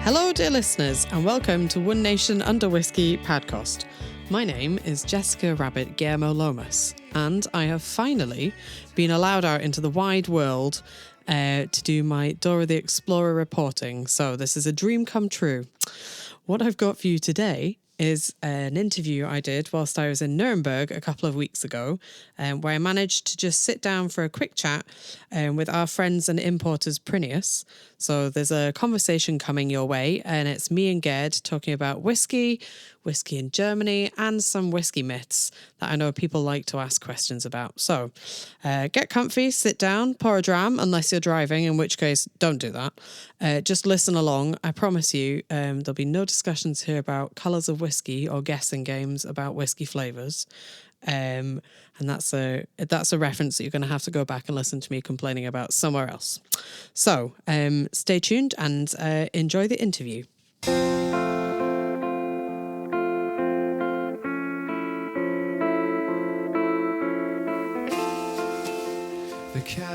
Hello, dear listeners, and welcome to One Nation Under Whiskey podcast. My name is Jessica Rabbit Guillermo Lomas, and I have finally been allowed out into the wide world to do my Dora the Explorer reporting. So this is a dream come true. What I've got for you today is an interview I did whilst I was in Nuremberg a couple of weeks ago, where I managed to just sit down for a quick chat with our friends and importers Prineus. So there's a conversation coming your way, and it's me and Gerd talking about whiskey in Germany, and some whiskey myths that I know people like to ask questions about. So get comfy, sit down, pour a dram, unless you're driving, in which case don't do that. Just listen along. I promise you there'll be no discussions here about colours of whiskey or guessing games about whiskey flavours. And that's a reference that you're going to have to go back and listen to me complaining about somewhere else. So stay tuned and enjoy the interview.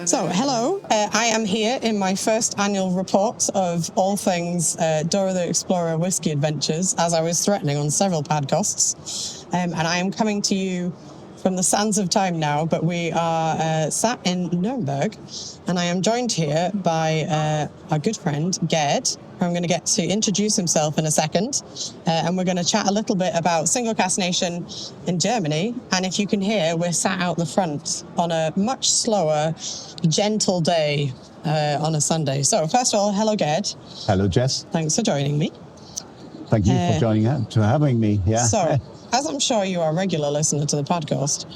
So, hello, I am here in my first annual report of all things Dora the Explorer Whiskey Adventures, as I was threatening on several podcasts. And I am coming to you from the sands of time now, but we are sat in Nuremberg, and I am joined here by our good friend, Gerd, who I'm going to get to introduce himself in a second. And we're going to chat a little bit about single cask nation in Germany. And if you can hear, we're sat out the front on a much slower, gentle day on a Sunday. So first of all, hello, Gerd. Hello, Jess. Thanks for joining me. Thank you for having me. Yeah. So, as I'm sure you are a regular listener to the podcast,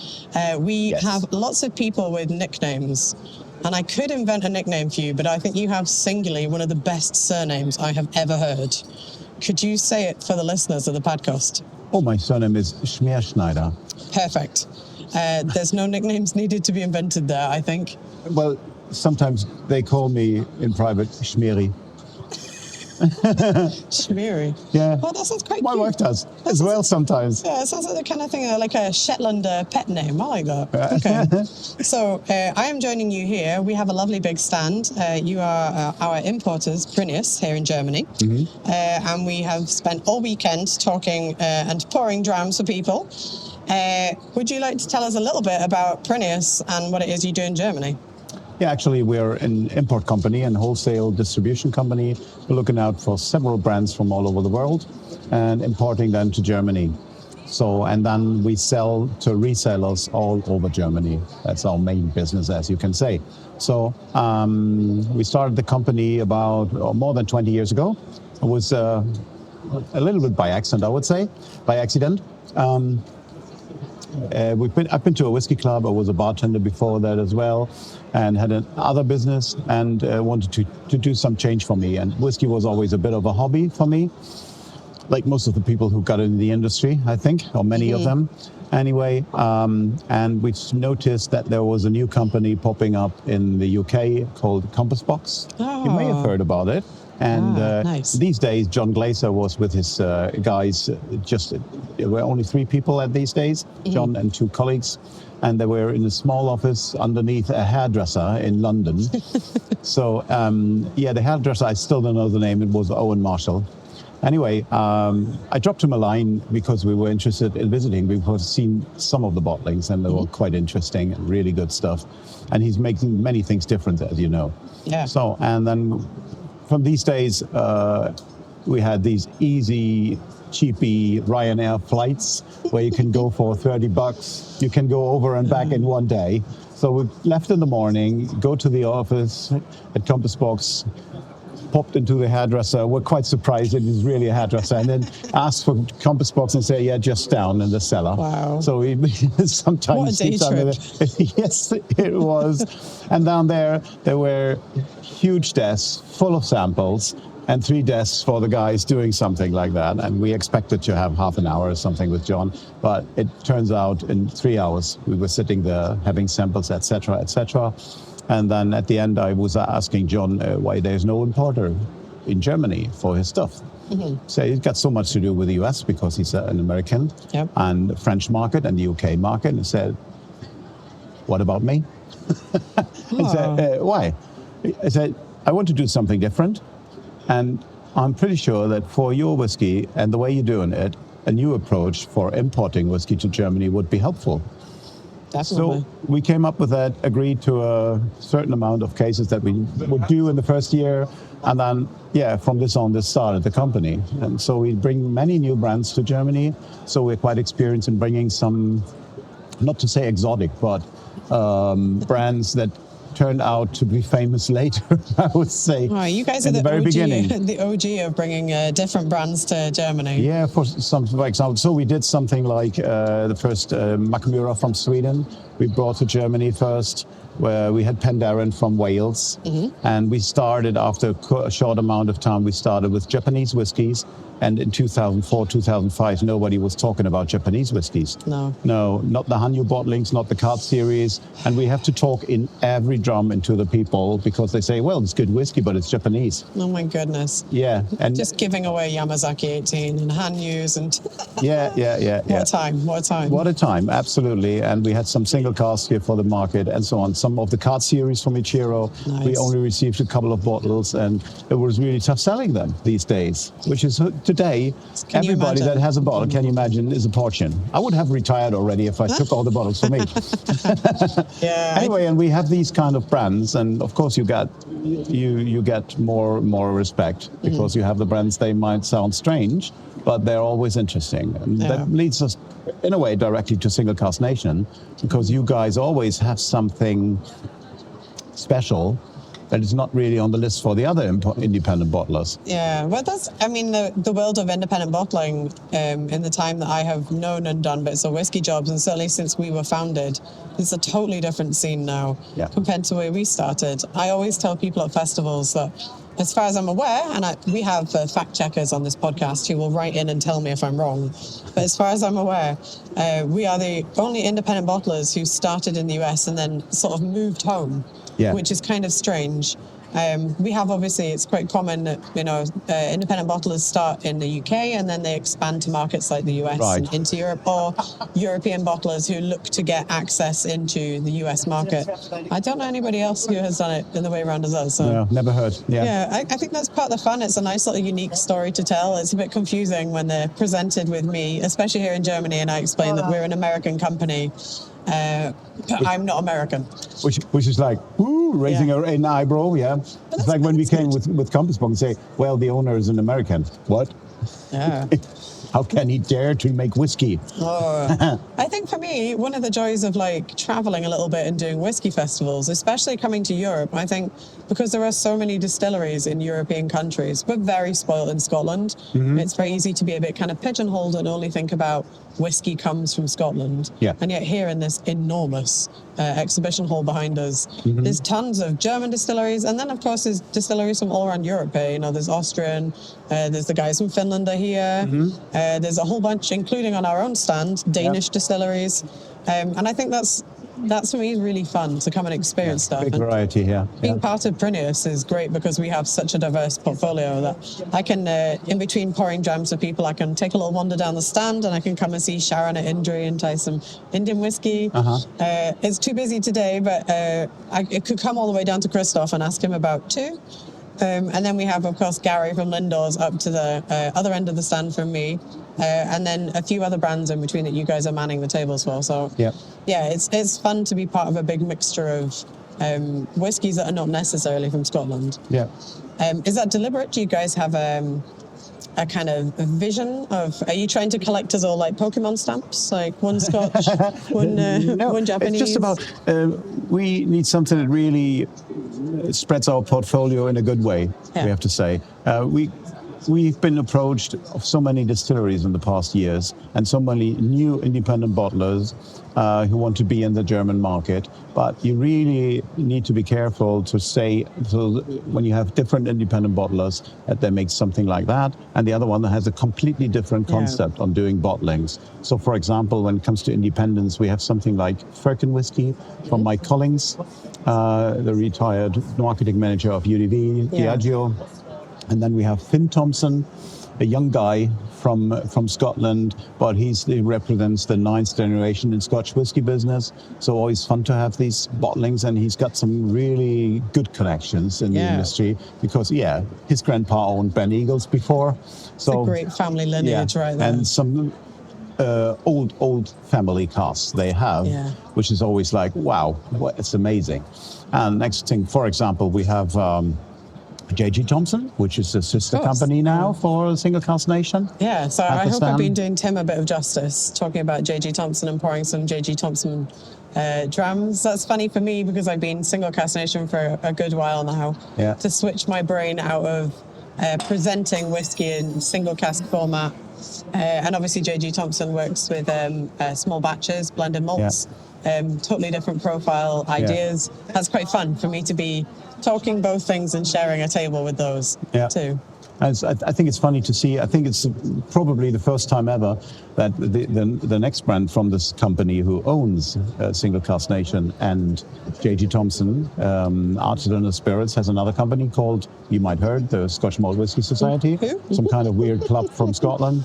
we have lots of people with nicknames. And I could invent a nickname for you, but I think you have singularly one of the best surnames I have ever heard. Could you say it for the listeners of the podcast? Oh, my surname is Schmerschneider. Perfect. There's no nicknames needed to be invented there, I think. Well, sometimes they call me in private Schmeri. Schmeri. Yeah. Well, that sounds quite My cute. wife does as well sometimes. Yeah, it sounds like the kind of thing, like a Shetland pet name. I like that. Okay. So I am joining you here. We have a lovely big stand. You are our importers, Prineus, here in Germany. Mm-hmm. And we have spent all weekend talking and pouring drams for people. Would you like to tell us a little bit about Prineus and what it is you do in Germany? Yeah, actually, we're an import company and wholesale distribution company. We're looking out for several brands from all over the world and importing them to Germany. So, and then we sell to resellers all over Germany. That's our main business, as you can say. So, we started the company about more than 20 years ago. It was a little bit by accident, I would say, by accident. I've been to a whiskey club. I was a bartender before that as well, and had another business, and wanted to do some change for me. And whiskey was always a bit of a hobby for me, like most of the people who got in the industry, I think, or many of them. Anyway, and we noticed that there was a new company popping up in the UK called Compass Box. Oh. You may have heard about it. And nice. These days, John Glaser was with his guys. There were only 3 people at these days, John and 2 colleagues. And they were in a small office underneath a hairdresser in London. So, the hairdresser, I still don't know the name. It was Owen Marshall. Anyway, I dropped him a line because we were interested in visiting. We've seen some of the bottlings, and they were quite interesting and really good stuff. And he's making many things different, as you know. Yeah. So, and then from these days, we had these easy, cheapy Ryanair flights where you can go for $30. You can go over and back in one day. So we left in the morning, go to the office at Compass Box, popped into the hairdresser. We're quite surprised it is really a hairdresser, and then asked for Compass Box and say, yeah, just down in the cellar. Wow. So we sometimes... What a day trip. Yes, it was. And down there were huge desks full of samples, and 3 desks for the guys doing something like that. And we expected to have half an hour or something with John, but it turns out in 3 hours we were sitting there having samples, etc., etc. And then at the end, I was asking John why there's no importer in Germany for his stuff. So he's got so much to do with the US because he's an American, and the French market and the UK market. And he said, what about me? I said, why? I said, I want to do something different. And I'm pretty sure that for your whiskey and the way you're doing it, a new approach for importing whiskey to Germany would be helpful. Definitely. So we came up with that, agreed to a certain amount of cases that we would do in the first year. And then, from this started the company. And so we bring many new brands to Germany. So we're quite experienced in bringing some, not to say exotic, but brands that turned out to be famous later, I would say. Oh, you guys are in the very OG, beginning. the OG of bringing different brands to Germany. Yeah, for example. So we did something like the first Makamura from Sweden. We brought to Germany first, where we had Penderyn from Wales. And we started, after a short amount of time, we started with Japanese whiskies. And in 2004, 2005, nobody was talking about Japanese whiskies. No, not the Hanyu bottlings, not the card series. And we have to talk in every drum into the people because they say, well, it's good whiskey, but it's Japanese. Oh my goodness. Yeah. And just giving away Yamazaki 18 and Hanyus and... Yeah. What a time. What a time, absolutely. And we had some single casks here for the market and so on. Some of the card series from Ichiro, nice. We only received a couple of bottles, and it was really tough selling them these days, which is today, everybody that has a bottle, can you imagine, is a fortune. I would have retired already if I took all the bottles for me. Anyway, and we have these kind of brands, and of course you get more respect because you have the brands. They might sound strange, but they're always interesting. And that leads us, in a way, directly to Single Cask Nation, because you guys always have something special that is not really on the list for the other independent bottlers. Yeah, well, the world of independent bottling in the time that I have known and done bits of whiskey jobs, and certainly since we were founded, it's a totally different scene now compared to where we started. I always tell people at festivals that, as far as I'm aware, and we have fact checkers on this podcast who will write in and tell me if I'm wrong, but as far as I'm aware, we are the only independent bottlers who started in the US and then sort of moved home, which is kind of strange. We have, obviously, it's quite common that, independent bottlers start in the UK and then they expand to markets like the US and into Europe, or European bottlers who look to get access into the US market. I don't know anybody else who has done it in the way around as us. So. No, never heard. I think that's part of the fun. It's a nice little unique story to tell. It's a bit confusing when they're presented with me, especially here in Germany, and I explain that we're an American company. But I'm not American. Which is like, raising an eyebrow, It's like when we came with Compass Book and say, well, the owner is an American. What? Yeah. How can he dare to make whiskey? I think for me, one of the joys of traveling a little bit and doing whiskey festivals, especially coming to Europe, I think because there are so many distilleries in European countries, we're very spoiled in Scotland. It's very easy to be a bit kind of pigeonholed and only think about whiskey comes from Scotland. And yet here in this enormous exhibition hall behind us, there's tons of German distilleries, and then of course there's distilleries from all around Europe. There's Austrian, there's the guys from Finland are here, there's a whole bunch, including on our own stand, Danish distilleries, and I think that's for me really fun to come and experience stuff. Big variety here. Being part of Prineus is great because we have such a diverse portfolio that I can, in between pouring jams for people, I can take a little wander down the stand and I can come and see Sharon at Indri and try some Indian whiskey. It's too busy today, but it could come all the way down to Christoph and ask him about two. And then we have, of course, Gary from Lindor's up to the other end of the stand from me. And then a few other brands in between that you guys are manning the tables for. So, it's fun to be part of a big mixture of whiskies that are not necessarily from Scotland. Is that deliberate? Do you guys have a kind of a vision of, are you trying to collect us all like Pokemon stamps, like one Scotch, one Japanese? It's just about, we need something that really spreads our portfolio in a good way, we have to say. We've been approached of so many distilleries in the past years and so many new independent bottlers who want to be in the German market. But you really need to be careful to say, so when you have different independent bottlers, that they make something like that, and the other one that has a completely different concept on doing bottlings. So, for example, when it comes to independence, we have something like Firkin whiskey from Mike Collins, the retired marketing manager of UDV, Diageo. And then we have Finn Thompson, a young guy from Scotland, but he represents the 9th generation in Scotch whiskey business. So always fun to have these bottlings, and he's got some really good connections in the industry because his grandpa owned Ben Eagles before. So it's a great family lineage right there. And some old family casks they have, which is always like, wow, it's amazing. And next thing, for example, we have J.G. Thompson, which is a sister company now for Single Cask Nation. Yeah, so I hope I've been doing Tim a bit of justice talking about J.G. Thompson and pouring some J.G. Thompson drams. That's funny for me because I've been Single Cask Nation for a good while now. Yeah. To switch my brain out of presenting whiskey in single cask format. And obviously J.G. Thompson works with small batches, blended malts, totally different profile ideas. That's quite fun for me to be talking both things and sharing a table with those too. I think it's funny to see. I think it's probably the first time ever that the next brand from this company who owns Single Cask Nation and J.G. Thompson, Artisanal Spirits, has another company called, you might heard, the Scotch Malt Whisky Society. Some kind of weird club from Scotland,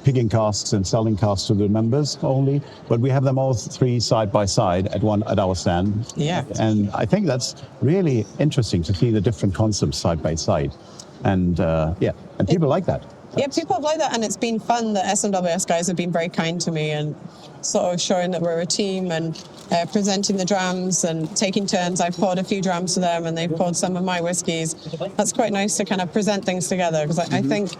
picking casks and selling casks to the members only. But we have them all three side by side at our stand. Yeah. And I think that's really interesting to see the different concepts side by side. And people like that. Yeah, people have liked that, and it's been fun. The SMWS guys have been very kind to me and sort of showing that we're a team and presenting the drams and taking turns. I've poured a few drams to them and they've poured some of my whiskies. That's quite nice to kind of present things together because I think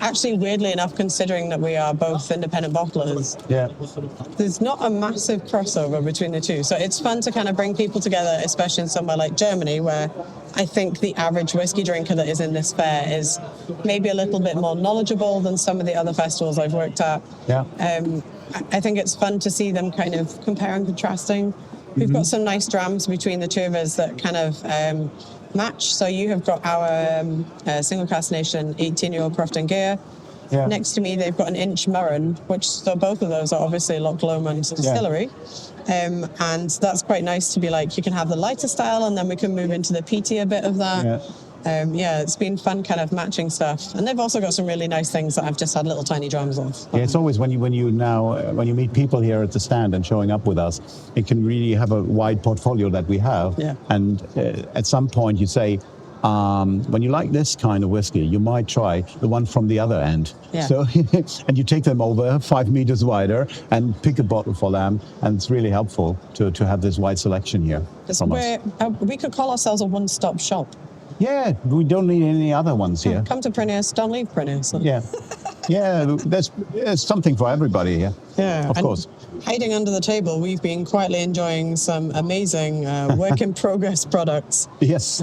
actually, weirdly enough, considering that we are both independent bottlers, there's not a massive crossover between the two. So it's fun to kind of bring people together, especially in somewhere like Germany, where I think the average whiskey drinker that is in this fair is maybe a little bit more knowledgeable than some of the other festivals I've worked at. Yeah. I think it's fun to see them kind of compare and contrasting. We've got some nice drams between the two of us that kind of match. So you have got our Single Cask Nation 18-year-old Croft and Gear. Yeah. Next to me, they've got an Inch Murren, so both of those are obviously Loch Lomond Distillery. And that's quite nice to be like, you can have the lighter style and then we can move into the peatier bit of that. It's been fun kind of matching stuff. And they've also got some really nice things that I've just had little tiny drums of. Yeah, it's always when you meet people here at the stand and showing up with us, it can really have a wide portfolio that we have. Yeah. And at some point you say, when you like this kind of whiskey, you might try the one from the other end. Yeah. So, and you take them over 5 meters wider and pick a bottle for them. And it's really helpful to have this wide selection here from us. We could call ourselves a one-stop shop. Yeah, we don't need any other ones here. Come to Prineus, don't leave Prineus. Yeah, there's something for everybody here. Yeah, of course. Hiding under the table, we've been quietly enjoying some amazing work-in-progress products. Yes.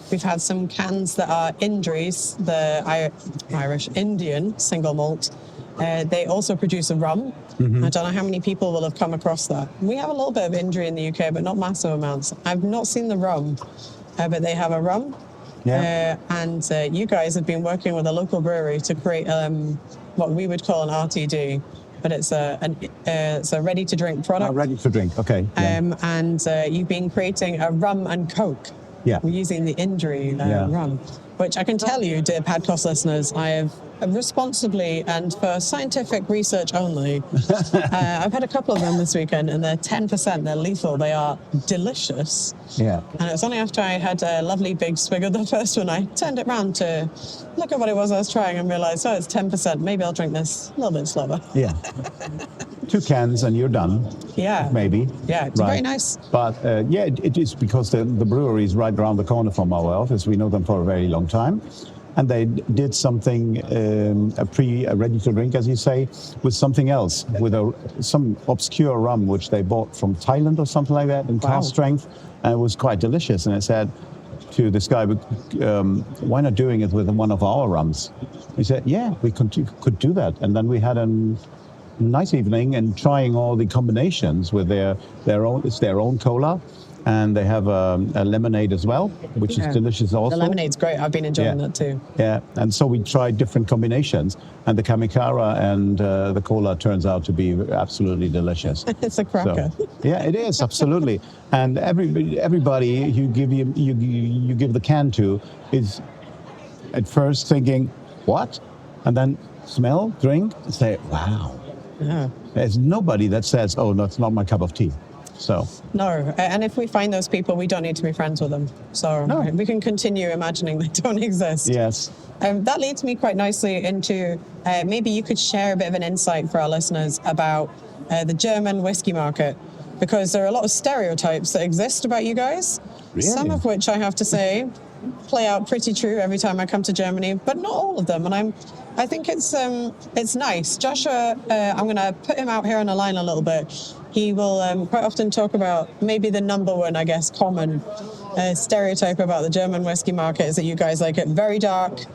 We've had some cans that are Indries, the Irish Indian single malt. They also produce a rum. Mm-hmm. I don't know how many people will have come across that. We have a little bit of Indrie in the UK, but not massive amounts. I've not seen the rum, but they have a rum. Yeah. And you guys have been working with a local brewery to create what we would call an RTD, but it's a ready-to-drink product. Ready to drink, okay. Yeah. And you've been creating a rum and coke. Yeah. We're using the Indrie rum, which I can tell you, dear Padcast listeners, I have responsibly and for scientific research only. I've had a couple of them this weekend, and they're 10%. They're lethal. They are delicious. Yeah. And it's only after I had a lovely big swig of the first one, I turned it round to look at what it was I was trying and realised, it's 10%. Maybe I'll drink this a little bit slower. Yeah. 2 cans and you're done. Yeah. Maybe. Yeah, it's very nice. But it is because the brewery is right around the corner from our office. We know them for a very long time. And they did something, a ready to drink, as you say, with something else, with some obscure rum, which they bought from Thailand or something like that in cask strength. And it was quite delicious. And I said to this guy, why not doing it with one of our rums? He said, yeah, we could do that. And then we had a nice evening and trying all the combinations with their own cola. And they have a lemonade as well, which is delicious also. The lemonade's great. I've been enjoying that too. Yeah, and so we tried different combinations, and the Kamikara and the cola turns out to be absolutely delicious. It's a cracker. So, yeah, it is, absolutely. And everybody you give the can to is at first thinking, what? And then smell, drink, and say, wow. Yeah. There's nobody that says, oh, that's not my cup of tea. So no, and if we find those people, we don't need to be friends with them. So we can continue imagining they don't exist. Yes. That leads me quite nicely into maybe you could share a bit of an insight for our listeners about the German whiskey market, because there are a lot of stereotypes that exist about you guys. Really? Some of which I have to say play out pretty true every time I come to Germany, but not all of them. And I think it's nice. Joshua, I'm going to put him out here on the line a little bit. He will quite often talk about maybe the number one, I guess, common stereotype about the German whiskey market is that you guys like it very dark, a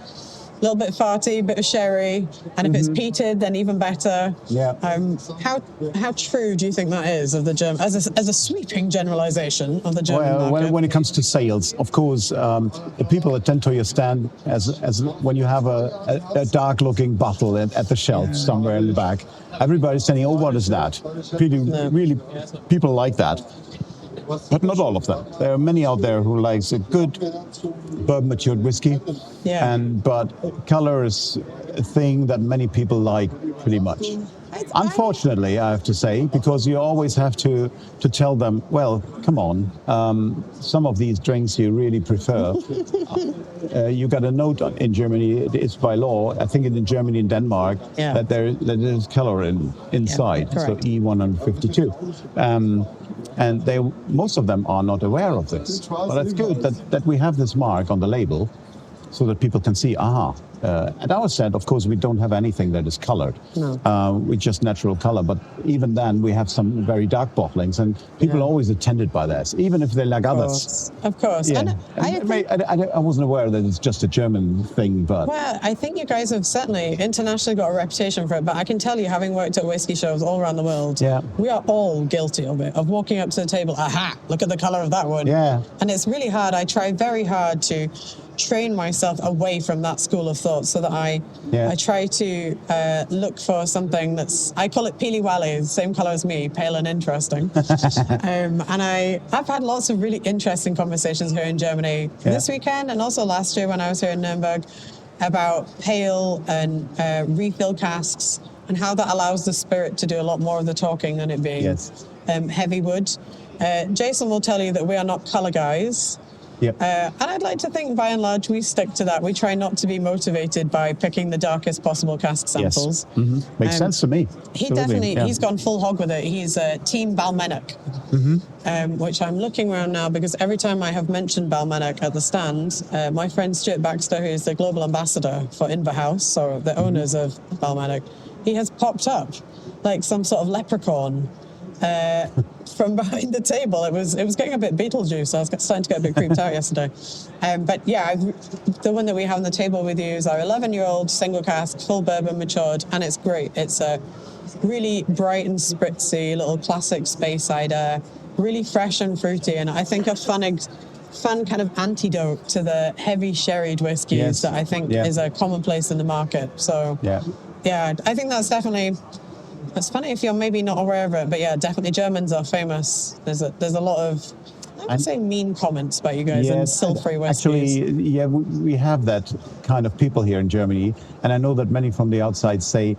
little bit farty, bit of sherry, and if it's peated, then even better. Yeah. How true do you think that is of the German, as a sweeping generalization of the German market? Well, when it comes to sales, of course, the people attend to your stand as when you have a dark-looking bottle at the shelf somewhere in the back. Everybody's saying, "Oh, what is that?" Really, people like that. But not all of them. There are many out there who likes a good bourbon matured whiskey. Yeah. But color is a thing that many people like pretty much. Unfortunately, I have to say, because you always have to tell them, well, come on, some of these drinks you really prefer. You got a note in Germany, it's by law, I think in Germany and Denmark, that there is color inside, so E152. And most of them are not aware of this. But it's good that we have this mark on the label so that people can see, at our stand, of course, we don't have anything that is colored. No. With just natural color. But even then, we have some very dark bottlings, and people are always attended by this, even if they like others. Of course. Yeah. I wasn't aware that it's just a German thing, but... Well, I think you guys have certainly internationally got a reputation for it, but I can tell you, having worked at whiskey shows all around the world, we are all guilty of it, of walking up to the table, look at the color of that one. Yeah. And it's really hard. I try very hard to train myself away from that school of thought so that I try to look for something that's, I call it Peely Wally, same color as me, pale and interesting. And I've had lots of really interesting conversations here in Germany this weekend and also last year when I was here in Nuremberg about pale and refill casks and how that allows the spirit to do a lot more of the talking than it being heavy wood. Jason will tell you that we are not color guys. Yep. And I'd like to think, by and large, we stick to that. We try not to be motivated by picking the darkest possible cask samples. Yes. Mm-hmm. Makes sense to me. He definitely, he's gone full hog with it. He's Team Balmenic, which I'm looking around now because every time I have mentioned Balmenic at the stand, my friend Stuart Baxter, who is the global ambassador for Inverhouse, so the owners of Balmenic, he has popped up like some sort of leprechaun. From behind the table. It was getting a bit Beetlejuice. I was starting to get a bit creeped out yesterday. But yeah, the one that we have on the table with you is our 11-year-old single cask, full bourbon matured, and it's great. It's a really bright and spritzy little classic space cider, really fresh and fruity, and I think a fun kind of antidote to the heavy sherried whiskies that I think is a commonplace in the market. So yeah, I think that's definitely... It's funny if you're maybe not aware of it, but yeah, definitely Germans are famous. There's a lot of, I would say, mean comments about you guys and sulfury whiskies. Actually, we have that kind of people here in Germany, and I know that many from the outside say,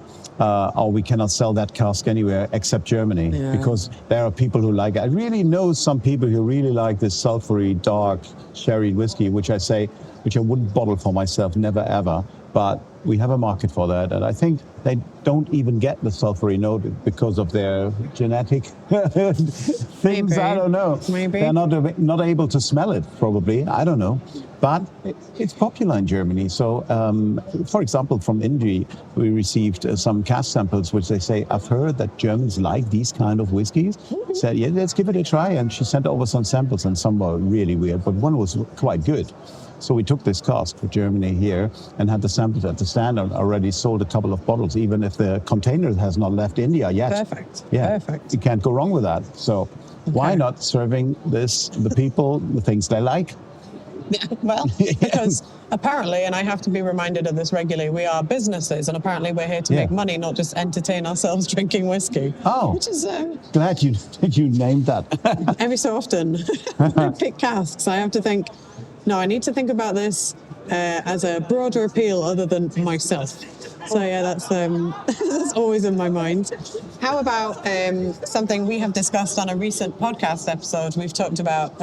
we cannot sell that cask anywhere except Germany, because there are people who like it. I really know some people who really like this sulfury, dark, sherry whiskey, which I wouldn't bottle for myself, never ever. But we have a market for that, and I think they don't even get the sulfury note because of their genetic things. Maybe. I don't know. Maybe they're not able to smell it. Probably, I don't know. But it's popular in Germany. So, for example, from India, we received some cask samples, which they say, "I've heard that Germans like these kind of whiskeys." Said, "Yeah, let's give it a try." And she sent over some samples, and some were really weird, but one was quite good. So we took this cask for Germany here and had the samples at the stand and already sold a couple of bottles, even if the container has not left India yet. Perfect. Yeah. Perfect. You can't go wrong with that. So Why not serving the people, the things they like? Yeah, well, because apparently, and I have to be reminded of this regularly, we are businesses, and apparently we're here to make money, not just entertain ourselves drinking whiskey. Oh, which is glad you named that. Every so often, I pick casks. I have to think, no, I need to think about this as a broader appeal other than myself. So yeah, that's that's always in my mind. How about something we have discussed on a recent podcast episode? We've talked about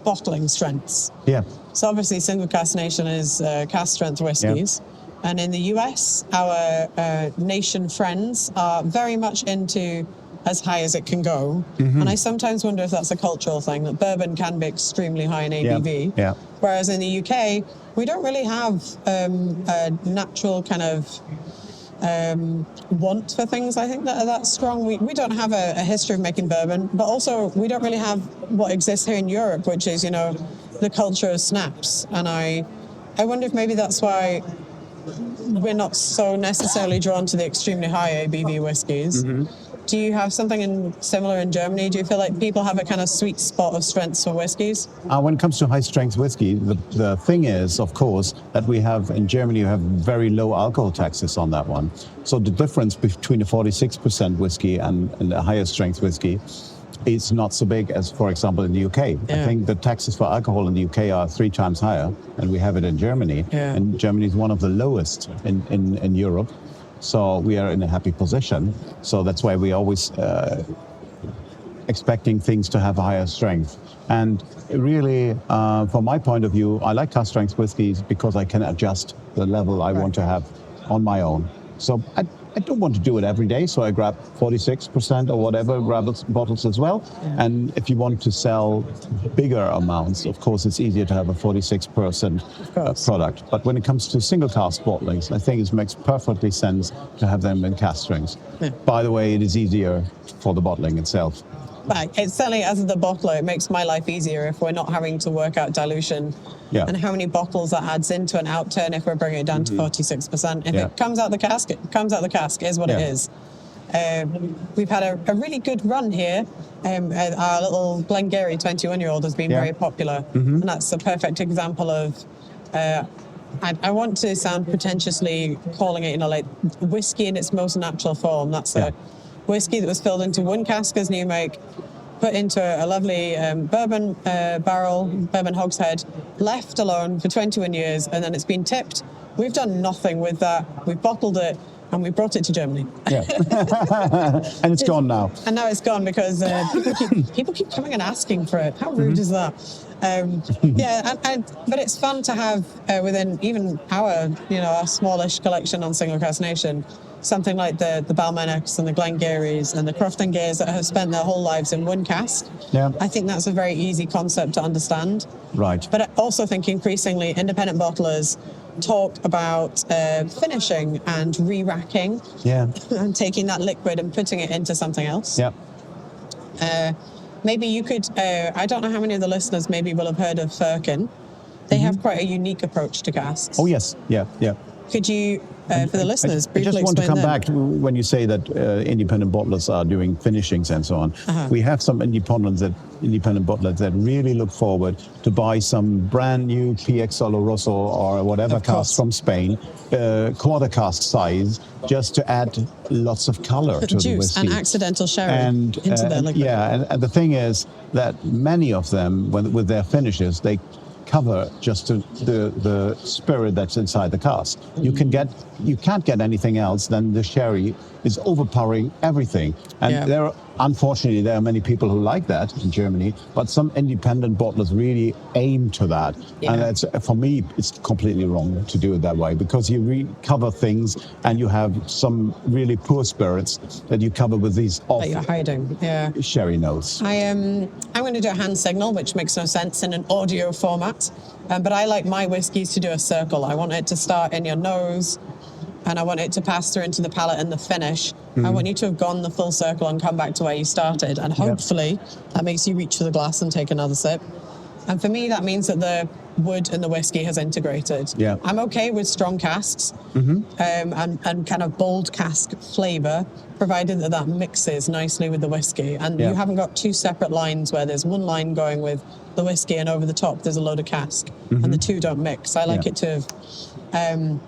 bottling strengths. Yeah. So obviously, Single Cask Nation is cask strength whiskies, and in the US, our nation friends are very much into as high as it can go. Mm-hmm. And I sometimes wonder if that's a cultural thing, that bourbon can be extremely high in ABV. Yeah. Whereas in the UK, we don't really have a natural kind of want for things, I think, that are that strong. We don't have a history of making bourbon, but also we don't really have what exists here in Europe, which is, the culture of snaps. And I wonder if maybe that's why we're not so necessarily drawn to the extremely high ABV whiskies. Mm-hmm. Do you have something similar in Germany? Do you feel like people have a kind of sweet spot of strengths for whiskies? When it comes to high-strength whiskey, the thing is, of course, that we have in Germany, you have very low alcohol taxes on that one. So the difference between a 46% whiskey and a higher-strength whiskey is not so big as, for example, in the UK. Yeah. I think the taxes for alcohol in the UK are 3 times higher, and we have it in Germany. Yeah. And Germany is one of the lowest in Europe. So we are in a happy position. So that's why we always expecting things to have a higher strength. And really, from my point of view, I like cask strength whiskies because I can adjust the level I want to have on my own. So I don't want to do it every day, so I grab 46% or whatever bottles as well. Yeah. And if you want to sell bigger amounts, of course, it's easier to have a 46% product. But when it comes to single cask bottlings, I think it makes perfectly sense to have them in cask strengths. Yeah. By the way, it is easier for the bottling itself. Right. It's certainly, as the bottler, it makes my life easier if we're not having to work out dilution and how many bottles that adds into an outturn if we're bringing it down to 46%. If it comes out the cask, it comes out the cask, is what it is. We've had a really good run here. Our little Glengarry 21-year-old has been very popular, and that's a perfect example of... I want to sound pretentiously calling it, like whiskey in its most natural form. That's a whiskey that was filled into one cask as new make, put into a lovely bourbon barrel, bourbon hogshead, left alone for 21 years, and then it's been tipped. We've done nothing with that. We've bottled it, and we brought it to Germany. Yeah. And it's gone now. And now it's gone because people keep coming and asking for it. How rude is that? But it's fun to have within even our smallish collection on Single Cask Nation, something like the Balmenics and the Glengarrys and the Crofton Gears that have spent their whole lives in one cask. Yeah. I think that's a very easy concept to understand. Right. But I also think increasingly independent bottlers talk about finishing and re-racking and taking that liquid and putting it into something else. Yeah. Maybe you could, I don't know how many of the listeners maybe will have heard of Firkin. They have quite a unique approach to casks. Oh, yes. Yeah. Could you, for the listeners, briefly I just want to come them? back to when you say that independent bottlers are doing finishings and so on. We have some independent bottlers that really look forward to buy some brand new PX Oloroso or whatever cask from Spain, quarter cask size, just to add lots of color to the whiskey. And accidental sherry into their liquid. Yeah, and the thing is that many of them, with their finishes, they cover just the spirit that's inside the cask. You can't get anything else than the sherry is overpowering everything. And unfortunately, there are many people who like that in Germany, but some independent bottlers really aim to that. Yeah. And for me, it's completely wrong to do it that way, because you recover things and you have some really poor spirits that you cover with these you're hiding. Sherry notes. I'm going to do a hand signal, which makes no sense in an audio format, but I like my whiskies to do a circle. I want it to start in your nose, and I want it to pass through into the palate and the finish. I want you to have gone the full circle and come back to where you started. And hopefully that makes you reach for the glass and take another sip. And for me, that means that wood and the whiskey has integrated. Yeah. I'm okay with strong casks and kind of bold cask flavour, provided that mixes nicely with the whiskey. And you haven't got two separate lines where there's one line going with the whiskey and over the top there's a load of cask, and the two don't mix. I like it to have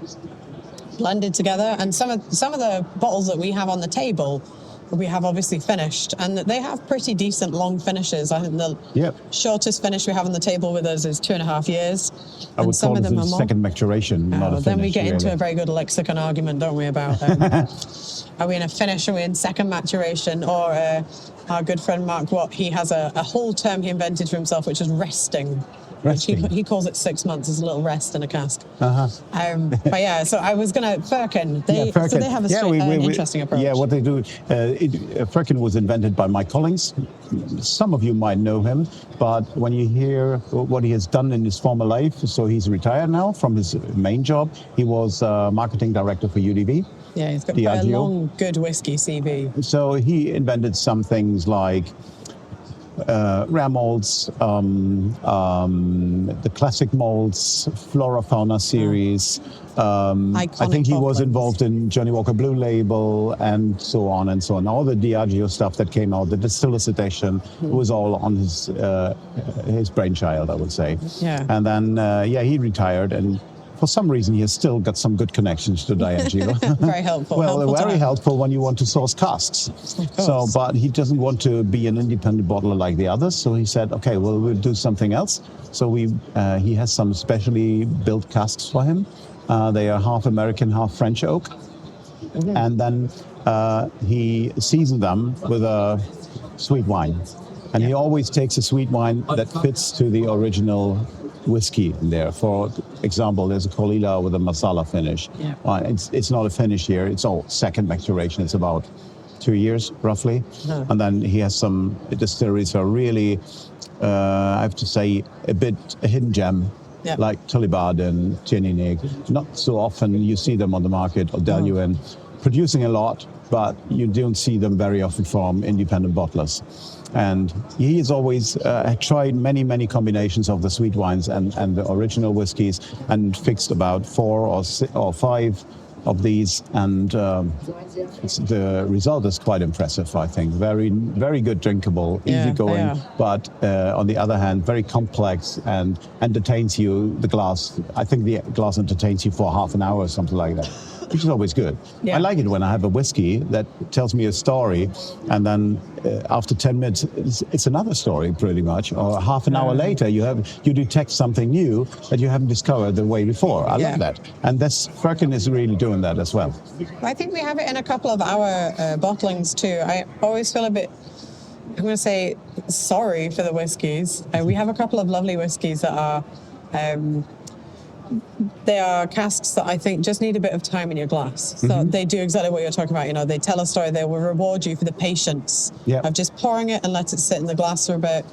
blended together. And some of the bottles that we have on the table, we have obviously finished, and they have pretty decent long finishes. I think the shortest finish we have on the table with us is 2.5 years. I would call it a second maturation, not a finish. Then we get into a very good lexicon argument, don't we, about are we in a finish, are we in second maturation, or our good friend Mark Watt, he has a whole term he invented for himself, which is resting. He calls it 6 months as a little rest in a cask. But yeah, so I was going to Firkin. Firkin. So they have an interesting approach. Yeah, what they do, Firkin was invented by Mike Collins. Some of you might know him, but when you hear what he has done in his former life, so he's retired now from his main job. He was marketing director for UDV. Yeah, he's got quite a long, good whiskey CV. So he invented some things like rare malts, the classic malts, Flora Fauna series. I think he was involved in Johnny Walker Blue Label and so on and so on. All the Diageo stuff that came out, the Distillers edition, was all on his brainchild, I would say. Yeah. And then, he retired, and for some reason, he has still got some good connections to Diageo. Very helpful. Well, very helpful when you want to source casks. So, but he doesn't want to be an independent bottler like the others. So he said, okay, well, we'll do something else. So he has some specially built casks for him. They are half American, half French oak. And then he seasoned them with a sweet wine. And he always takes a sweet wine that fits to the original whiskey in there. For example, there's a Colilla with a masala finish. Yeah. It's not a finish here. It's all second maturation. It's about 2 years, roughly. And then he has some distilleries that are really, I have to say, a hidden gem. Yeah. Like Tullibard and Tierninig. Not so often you see them on the market, or Deluan, producing a lot, but you don't see them very often from independent bottlers. And he has always tried many combinations of the sweet wines and the original whiskies, and fixed about 4 or 5 of these, and the result is quite impressive, I think. Very, very good drinkable, easygoing, but on the other hand, very complex and entertains you, the glass. I think the glass entertains you for half an hour or something like that, which is always good. Yeah. I like it when I have a whiskey that tells me a story, and then after 10 minutes, it's another story pretty much, or half an hour later, you detect something new that you haven't discovered the way before. I love that. And Firkin is really doing that as well. I think we have it in a couple of our bottlings too. I always feel a bit, I'm going to say, sorry for the whiskies. We have a couple of lovely whiskies that are, they are casks that I think just need a bit of time in your glass. So they do exactly what you're talking about. You know, they tell a story. They will reward you for the patience of just pouring it and let it sit in the glass for a bit.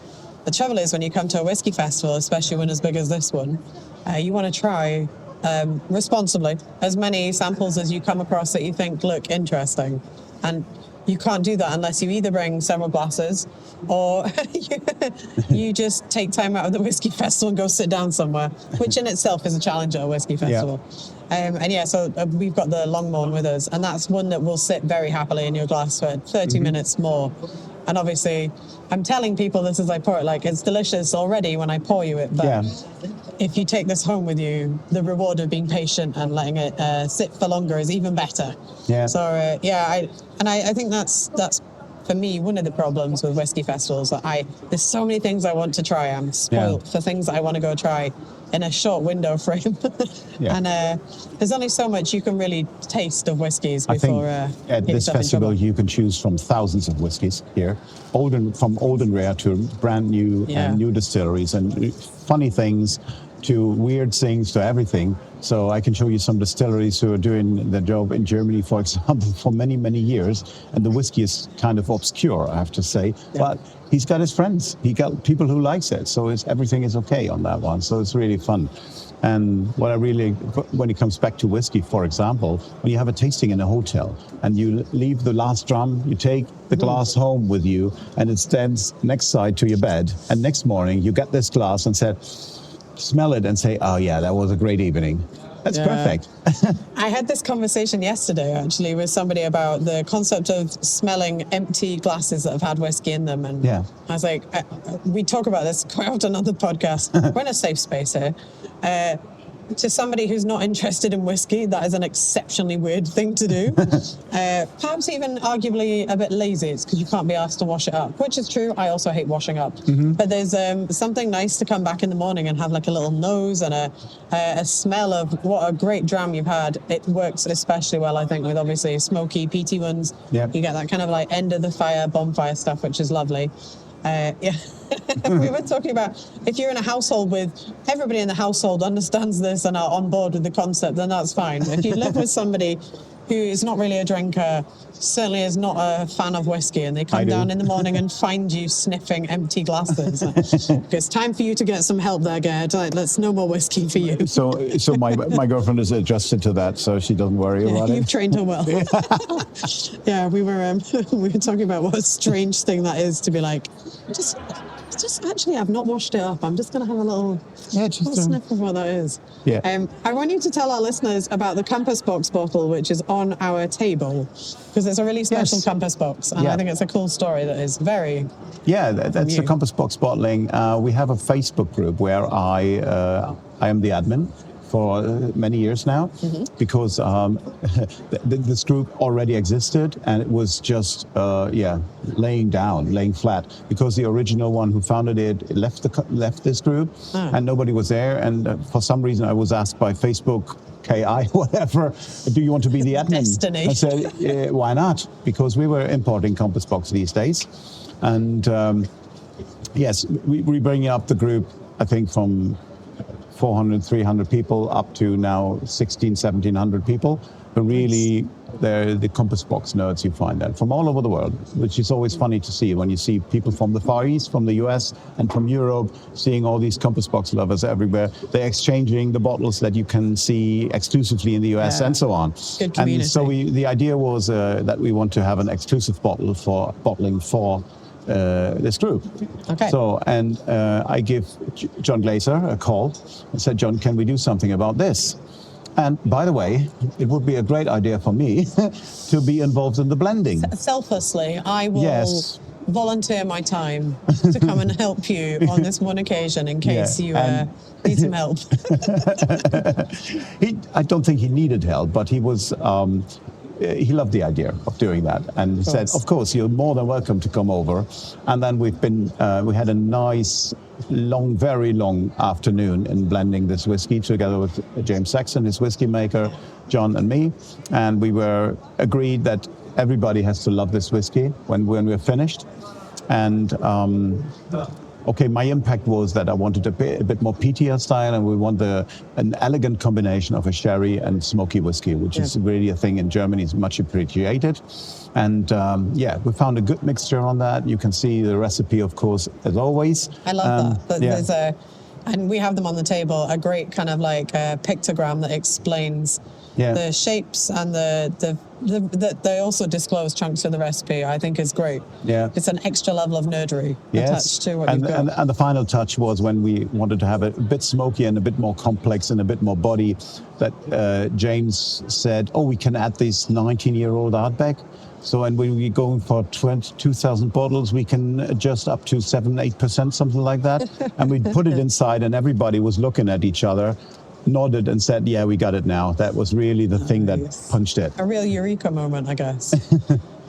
The trouble is, when you come to a whiskey festival, especially one as big as this one, you want to try responsibly as many samples as you come across that you think look interesting. And you can't do that unless you either bring several glasses, or you just take time out of the whiskey festival and go sit down somewhere, which in itself is a challenge at a whiskey festival. So we've got the Longmorn with us, and that's one that will sit very happily in your glass for 30 minutes more. And obviously, I'm telling people this as I pour it, like, it's delicious already when I pour you it, but if you take this home with you, the reward of being patient and letting it sit for longer is even better. Yeah. So I think that's for me one of the problems with whiskey festivals. That there's so many things I want to try. I'm spoiled for things that I want to go try in a short window frame. And there's only so much you can really taste of whiskies before. I think at this festival you can choose from thousands of whiskies here, from old and rare to brand new and new distilleries, and funny things to weird things to everything. So I can show you some distilleries who are doing their job in Germany, for example, for many years, and the whiskey is kind of obscure, I have to say. But he's got his friends, he got people who likes it, so everything is okay on that one. So it's really fun. And when it comes back to whiskey, for example, when you have a tasting in a hotel and you leave the last drum, you take the glass home with you, and it stands next side to your bed, and next morning you get this glass and said, smell it and say, oh yeah, that was a great evening. That's perfect. I had this conversation yesterday, actually, with somebody about the concept of smelling empty glasses that have had whiskey in them. And I was like, we talk about this quite often on the podcast. We're in a safe space here. To somebody who's not interested in whiskey, that is an exceptionally weird thing to do. Perhaps even arguably a bit lazy. It's because you can't be asked to wash it up, which is true. I also hate washing up. But there's something nice to come back in the morning and have like a little nose and a smell of what a great dram you've had. It works especially well, I think, with obviously smoky, peaty ones. You get that kind of like end of the fire, bonfire stuff, which is lovely. We were talking about if you're in a household with everybody in the household understands this and are on board with the concept, then that's fine. If you live with somebody who is not really a drinker, certainly is not a fan of whiskey, and they come down in the morning and find you sniffing empty glasses, it's time for you to get some help there, Gerd. Let's no more whiskey for you. So my girlfriend is adjusted to that, so she doesn't worry about it. You've trained her well. We were talking about what a strange thing that is to be like, just actually, I've not washed it up. I'm just going to have a little sniff of what that is. I want you to tell our listeners about the Compass Box bottle, which is on our table, because it's a really special Compass Box, and I think it's a cool story that is very. That's the Compass Box bottling. We have a Facebook group where I am the admin for many years now, because this group already existed, and it was just laying flat, because the original one who founded it left this group, and nobody was there, and for some reason I was asked by Facebook, KI, whatever, do you want to be the admin? Destiny. I said, why not? Because we were importing Compass Box these days, and we bring up the group, I think, from 400, 300 people up to now 1,700 people. But really, they're the Compass Box nerds. You find that from all over the world, which is always funny to see when you see people from the Far East, from the US, and from Europe, seeing all these Compass Box lovers everywhere. They're exchanging the bottles that you can see exclusively in the US and so on. Good community. And so the idea was that we want to have an exclusive bottle for bottling for this group. So, and I give John Glaser a call and said, John, can we do something about this? And by the way, it would be a great idea for me to be involved in the blending. Selflessly, I will volunteer my time to come and help you on this one occasion in case you need some help. I don't think he needed help, but he was... he loved the idea of doing that, and he said, of course, you're more than welcome to come over. And then we had a nice, very long afternoon in blending this whiskey together with James Saxon, his whiskey maker, John and me. And we were agreed that everybody has to love this whiskey when we're finished. And my impact was that I wanted a bit more peatier style, and we want an elegant combination of a sherry and smoky whiskey, which is really a thing in Germany, is much appreciated. And we found a good mixture on that. You can see the recipe, of course, as always. I love that. There's and we have them on the table, a great kind of like pictogram that explains the shapes, and they also disclose chunks of the recipe. I think is great. It's an extra level of nerdery attached to what you've got. And the final touch was when we wanted to have it a bit smoky and a bit more complex and a bit more body, that James said, we can add this 19-year-old Ardbeg. So, and when we're going for 2,000 bottles, we can adjust up to 7-8%, something like that. And we'd put it inside, and everybody was looking at each other, nodded and said, yeah, we got it now. That was really the thing that punched it. A real eureka moment, I guess.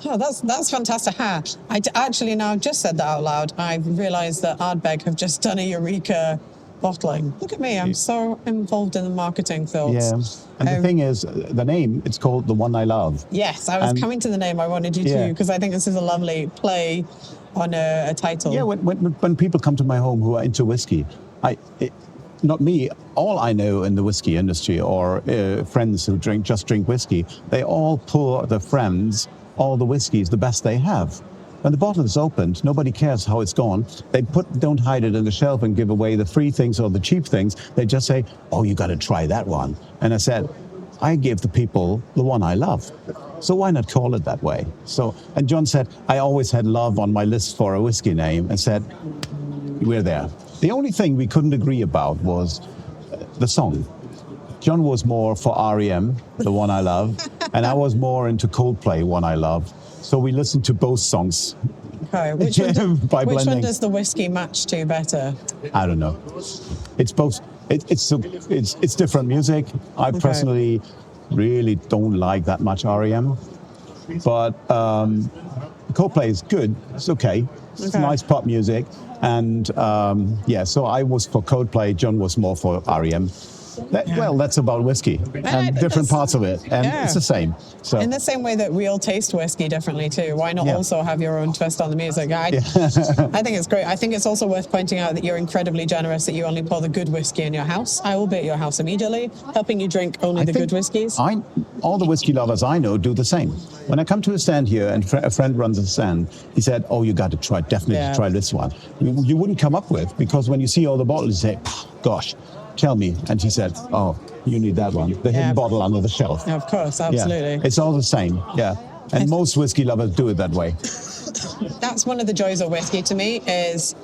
That's fantastic. I actually now just said that out loud. I realised that Ardbeg have just done a eureka bottling. Look at me, I'm so involved in the marketing thoughts. And the thing is, the name, it's called The One I Love. Yes, I was coming to the name. I wanted you to, because I think this is a lovely play on a title. Yeah, when people come to my home who are into whiskey, not me, all I know in the whiskey industry, or friends who just drink whiskey, they all pour their friends all the whiskeys, the best they have. When the bottle is opened, nobody cares how it's gone. They don't hide it in the shelf and give away the free things or the cheap things. They just say, you got to try that one. And I said, I give the people the one I love. So why not call it that way? And John said, I always had love on my list for a whiskey name, and said, we're there. The only thing we couldn't agree about was the song. John was more for REM, the One I Love, and I was more into Coldplay, One I Love. So we listened to both songs. Okay, which one does the whiskey match to better? I don't know. It's both. It's different music. I personally really don't like that much REM, but Coldplay is good. It's okay. It's nice pop music, and so I was for Coldplay. John was more for REM. Well, that's about whiskey and different parts of it, and it's the same. So in the same way that we all taste whiskey differently too, why not also have your own twist on the music? I think it's great. I think it's also worth pointing out that you're incredibly generous, that you only pour the good whiskey in your house. I will be at your house immediately, helping you drink only the good whiskeys. All the whiskey lovers I know do the same. When I come to a stand here and a friend runs a stand, he said, "Oh, you got to try this one." You wouldn't come up with, because when you see all the bottles, you say, "Gosh, tell me." And he said, "Oh, you need that one, the hidden bottle under the shelf." Of course, absolutely. Yeah, it's all the same, And most whiskey lovers do it that way. That's one of the joys of whiskey to me, is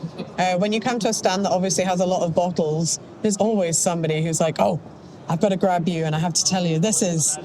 when you come to a stand that obviously has a lot of bottles, there's always somebody who's like, "Oh, I've got to grab you and I have to tell you, this is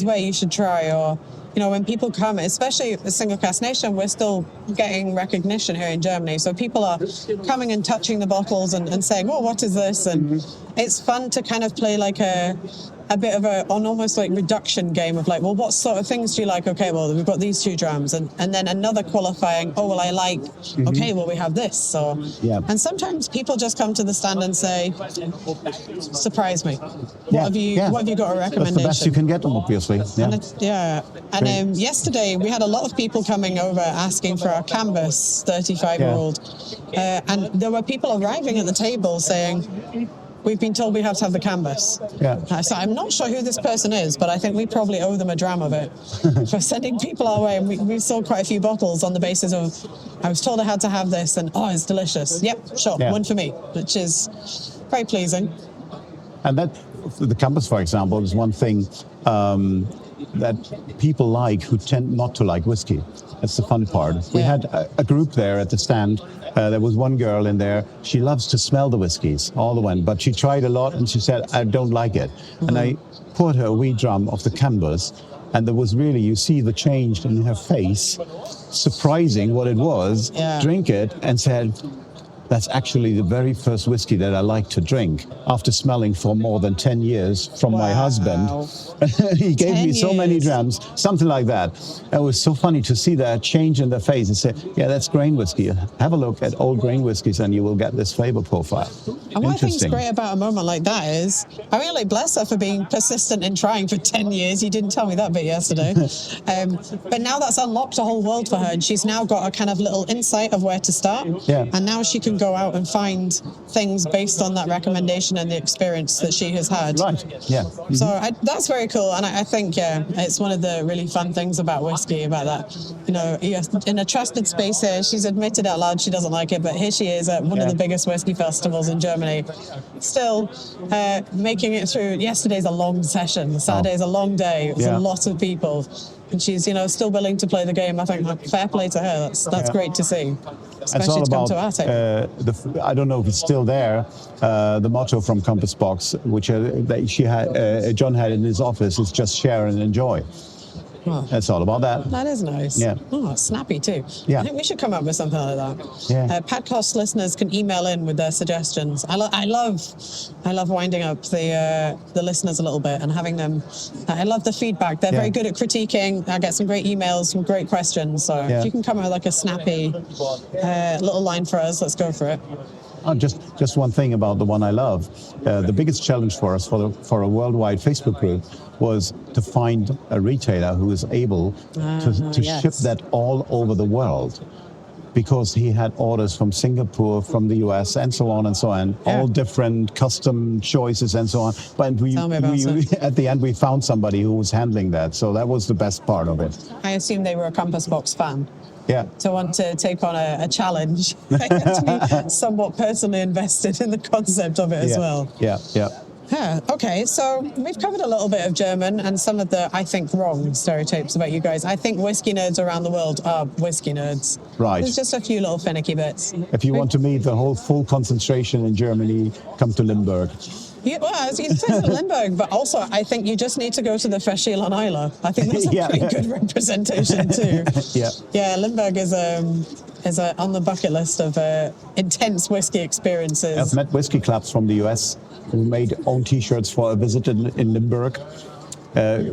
where you should try." Or, when people come, especially the Single Cask Nation, we're still getting recognition here in Germany. So people are coming and touching the bottles and saying, "Oh, what is this?" And it's fun to kind of play like a bit of an almost like reduction game of like, well, what sort of things do you like? Okay, well, we've got these 2 drams, and then another qualifying, oh, well, I like, okay, well, we have this. So, and sometimes people just come to the stand and say, "Surprise me. What have you got a recommendation?" That's the best you can get them, obviously. And yesterday we had a lot of people coming over asking for our canvas 35-year-old. And there were people arriving at the table saying, "We've been told we have to have the canvas." So I'm not sure who this person is, but I think we probably owe them a dram of it for sending people our way. And we sold quite a few bottles on the basis of, I was told I had to have this, and it's delicious. Yep, sure, one for me, which is very pleasing. And that, the canvas, for example, is one thing that people like who tend not to like whiskey. That's the fun part. We had a group there at the stand. There was one girl in there. She loves to smell the whiskeys, all the one, but she tried a lot and she said, "I don't like it." And I poured her a wee drum of the canvas, and there was really, you see the change in her face, surprising what it was. Drink it and said, "That's actually the very first whiskey that I like to drink," after smelling for more than 10 years from my husband. He gave me so many drams, something like that. It was so funny to see that change in their face and say, "Yeah, that's grain whiskey. Have a look at old grain whiskies and you will get this flavor profile." And what I think is great about a moment like that is, I really bless her for being persistent in trying for 10 years. You didn't tell me that bit yesterday. But now that's unlocked a whole world for her, and she's now got a kind of little insight of where to start. And now she can go out and find things based on that recommendation and the experience that she has had. So that's very cool, and I think it's one of the really fun things about whiskey, about that, in a trusted space here. She's admitted out loud she doesn't like it, but here she is at one of the biggest whiskey festivals in Germany, still making it through. Yesterday's a long session, Saturday's a long day. It was a lot of people, and she's still willing to play the game. I think fair play to her. That's great to see. Especially to come to Arctic. I don't know if it's still there. The motto from Compass Box, which John had in his office, is just share and enjoy. That's all about that. That is nice. Snappy too. I think we should come up with something like that. Podcast listeners can email in with their suggestions. I love winding up the listeners a little bit and having them. I love the feedback. They're very good at critiquing. I get some great emails, some great questions. So if you can come up with like a snappy little line for us, let's go for it. Just one thing about the One I Love. The biggest challenge for us for a worldwide Facebook group was to find a retailer who is able to ship that all over the world, because he had orders from Singapore, from the US, and so on, all different custom choices and so on. But at the end, we found somebody who was handling that. So that was the best part of it. I assume they were a Compass Box fan. To want to take on a challenge. They had to be somewhat personally invested in the concept of it as well. Yeah, okay, so we've covered a little bit of German and some of the, I think, wrong stereotypes about you guys. I think whiskey nerds around the world are whiskey nerds. Right. There's just a few little finicky bits. If you want to meet the whole full concentration in Germany, come to Limburg. Yeah, well, as you said, Limburg, but also I think you just need to go to the Verschiel on Isla. I think that's a pretty good representation too. Yeah, Limburg is on the bucket list of intense whiskey experiences. I've met whiskey clubs from the US who made own T-shirts for a visit in Limburg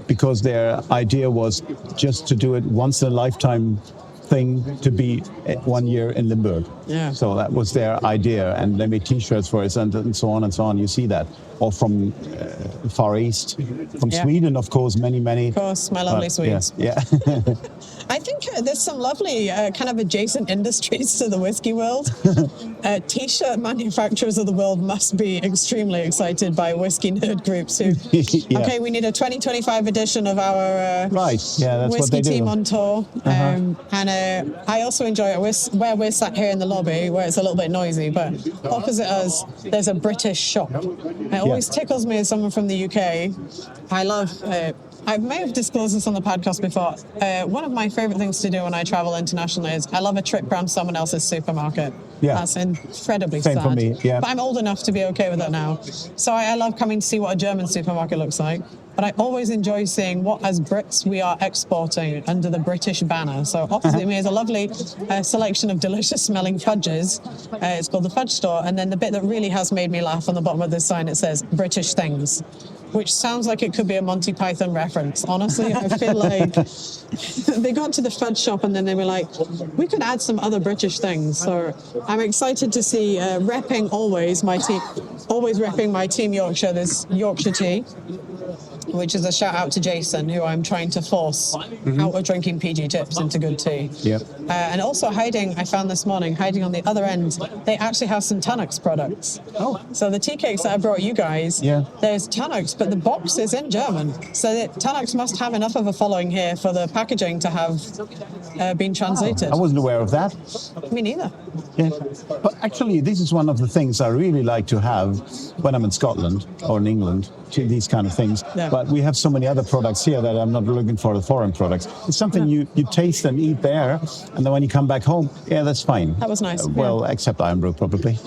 because their idea was just to do it once in a lifetime thing to be 1 year in Limburg. Yeah. So that was their idea, and they made T-shirts for us and so on and so on. You see that. Or from Far East, from Sweden, of course, many. Of course, my lovely Swedes. Yeah. I think there's some lovely kind of adjacent industries to the whiskey world. T-shirt manufacturers of the world must be extremely excited by whiskey nerd groups who, okay, we need a 2025 edition of our whiskey team on tour. And I also enjoy it. Where we're sat here in the lobby, where it's a little bit noisy, but opposite us, there's a British shop. It always tickles me as someone from the UK. I love... I may have disclosed this on the podcast before. One of my favorite things to do when I travel internationally is I love a trip around someone else's supermarket. Yeah. That's incredibly sad. Same for me, yeah. But I'm old enough to be okay with that now. So I love coming to see what a German supermarket looks like. But I always enjoy seeing what, as Brits, we are exporting under the British banner. So opposite me is a lovely selection of delicious-smelling fudges. It's called the Fudge Store. And then the bit that really has made me laugh on the bottom of this sign, it says British Things, which sounds like it could be a Monty Python reference. Honestly, I feel like they got to the fudge shop and then they were like, we could add some other British things. So I'm excited to see repping always repping my Team Yorkshire, this Yorkshire tea, which is a shout out to Jason, who I'm trying to force out of drinking PG tips into good tea. Yep. And also I found this morning, hiding on the other end, they actually have some Tunnocks products. Oh. So the tea cakes that I brought you guys, there's Tunnocks, but the box is in German. So Tunnocks must have enough of a following here for the packaging to have been translated. I wasn't aware of that. Me neither. Yeah. But actually, this is one of the things I really like to have when I'm in Scotland or in England, these kind of things. Yeah. But we have so many other products here that I'm not looking for the foreign products. It's something you taste and eat there, and then when you come back home, that's fine. That was nice. Except Irn-Bru, probably.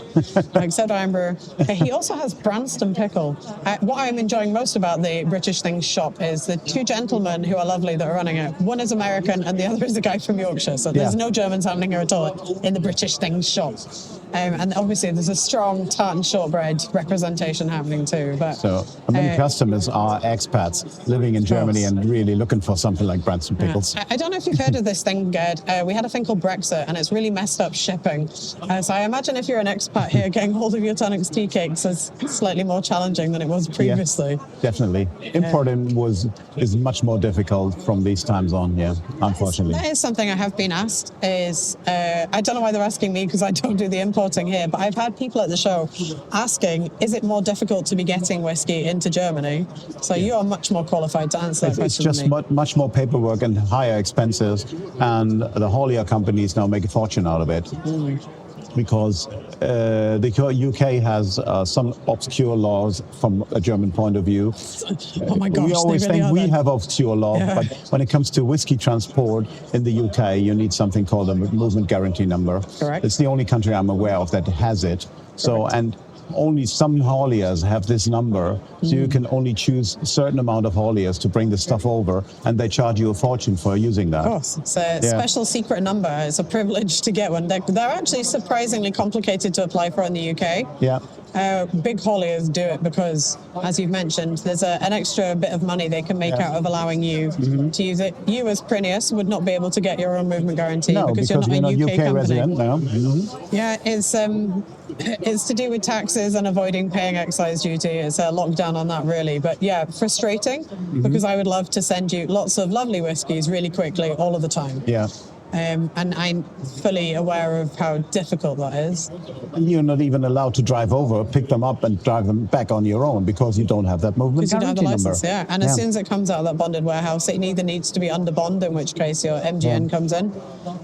Except Irn-Bru. He also has Branston Pickle. What I'm enjoying most about the British Things shop is the two gentlemen who are lovely that are running it. One is American and the other is a guy from Yorkshire. So there's no Germans happening here at all in the British Things shop. And obviously there's a strong tartan shortbread representation happening too. But so many customers are expats living in Germany and really looking for something like Branston Pickles. I don't know if you've heard of this thing, Gerd. We had a thing called Brexit and it's really messed up shipping. So I imagine if you're an expat here, getting hold of your Tunnocks tea cakes is slightly more challenging than it was previously. Yeah, definitely. Importing is much more difficult from these times on, unfortunately. That is something I have been asked is, I don't know why they're asking me because I don't do the importing here, but I've had people at the show asking, is it more difficult to be getting whiskey into Germany? So you are much more qualified to answer that question. It's just much more paperwork and higher expenses, and the haulier companies now make a fortune out of it. Because the UK has some obscure laws from a German point of view. Oh my gosh, we always really think we have obscure laws, but when it comes to whiskey transport in the UK, you need something called a movement guarantee number. Correct. It's the only country I'm aware of that has it. So, and only some hauliers have this number, so you can only choose a certain amount of hauliers to bring the stuff over, and they charge you a fortune for using that. Of course, it's a special secret number. It's a privilege to get one. They're actually surprisingly complicated to apply for in the UK. Yeah. Big hauliers do it because, as you've mentioned, there's an extra bit of money they can make out of allowing you to use it. You, as Prineus, would not be able to get your own movement guarantee because you're not a UK company. Resident now. Yeah, it's to do with taxes and avoiding paying excise duty. It's a lockdown on that, really. But frustrating because I would love to send you lots of lovely whiskies really quickly all of the time. Yeah. And I'm fully aware of how difficult that is. You're not even allowed to drive over, pick them up and drive them back on your own because you don't have that movement guarantee number. And as soon as it comes out of that bonded warehouse, it either needs to be under bond, in which case your MGN comes in,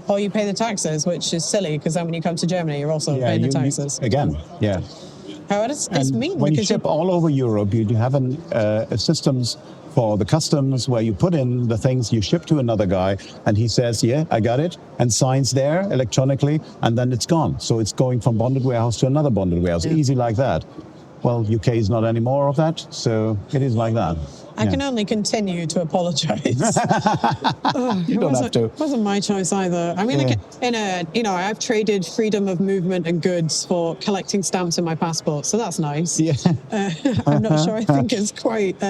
or you pay the taxes, which is silly because then when you come to Germany, you're also paying the taxes. Oh, it's And mean when you because ship all over Europe, you have systems for the customs where you put in the things you ship to another guy, and he says, "Yeah, I got it," and signs there electronically, and then it's gone. So it's going from bonded warehouse to another bonded warehouse, easy like that. Well, UK is not any more of that, so it is like that. I can only continue to apologise. You don't have to. It wasn't my choice either. I mean, I've traded freedom of movement and goods for collecting stamps in my passport, so that's nice. Yeah. I'm not sure. I think it's quite.